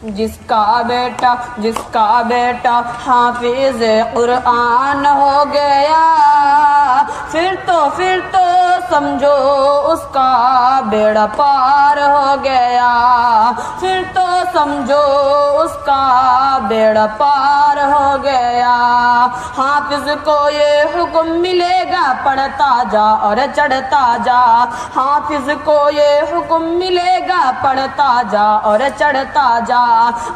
जिसका बेटा हाफिज कुरान हो गया, फिर तो समझो उसका बेड़ा पार हो गया, फिर तो समझो उसका बेड़ा पार हो गया। हाफिज को ये हुक्म मिलेगा, पढ़ता जा और चढ़ता जा। हाफिज को ये हुक्म मिलेगा, पढ़ता जा और चढ़ता जा।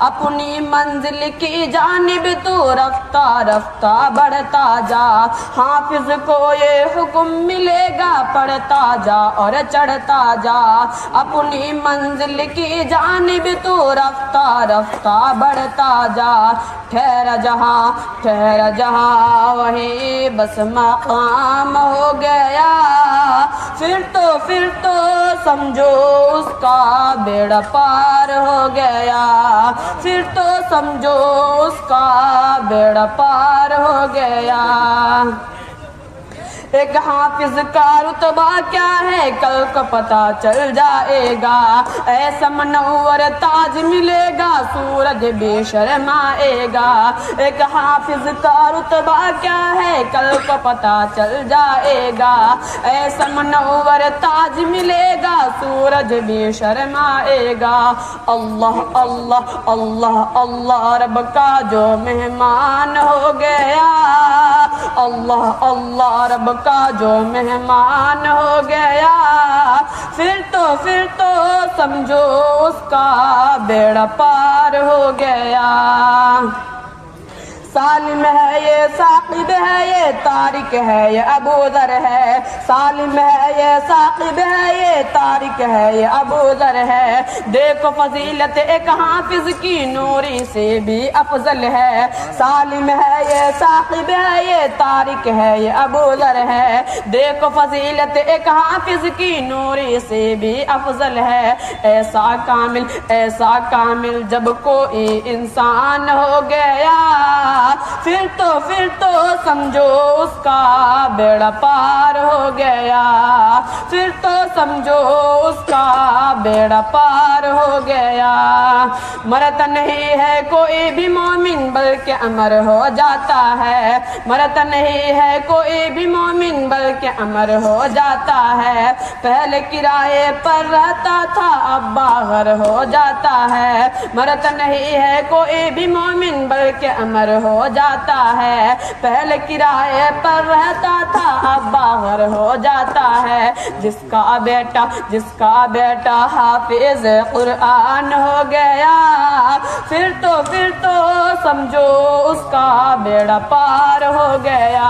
अपनी मंजिल की जानिब तू रफ्ता रफ्ता बढ़ता जा। हाफिज को ये हुक्म मिलेगा, पढ़ता जा और चढ़ता जा। अपनी मंजिल की जानिब तू रफ्ता रफ्ता बढ़ता जा। ठहरा जहाँ वहीं बस मकाम हो गया, फिर तो समझो उसका बेड़ा पार हो गया, फिर तो समझो उसका बेड़ा पार हो गया। एक हाफिज का रुतबा क्या है कल को पता चल जाएगा। ऐसा मनव्वर ताज मिलेगा, सूरज बेशर्माएगा। एक हाफिज का रुतबा क्या है कल को पता चल जाएगा। ऐसा मनव्वर ताज मिलेगा, सूरज बेशर्माएगा। अल्लाह अल्लाह अल्लाह अल्लाह रब का जो मेहमान हो गया, अल्लाह अल्लाह रब का जो मेहमान हो गया, फिर तो समझो उसका बेड़ा पार हो गया। सालिम है ये साकिब है ये तारिक है ये अबू ज़र है। सालिम है ये साकिब है ये तारिक है ये अबू ज़र है। देखो फजीलत एक हाफिज की नूरी से भी अफजल है। सालिम है ये साकिब है ये तारिक है ये अबू ज़र है। देखो फजीलत एक हाफिज की नूरी से भी अफजल है। ऐसा कामिल जब कोई इंसान हो गया, फिर तो समझो उसका बेड़ा पार हो गया, फिर तो समझो उसका बेड़ा पार हो गया। मरता नहीं है कोई भी मोमिन बल्कि अमर हो जाता है। मरता नहीं है कोई भी मोमिन बल्कि अमर हो जाता है। पहले किराए पर रहता था अब बाहर हो जाता है। मरता नहीं है कोई भी मोमिन बल्कि अमर हो जाता है। पहले किराए पर रहता था अब बाहर हो जाता है। जिसका बेटा हाफिज कुरान हो गया, फिर तो समझो उसका बेड़ा पार हो गया।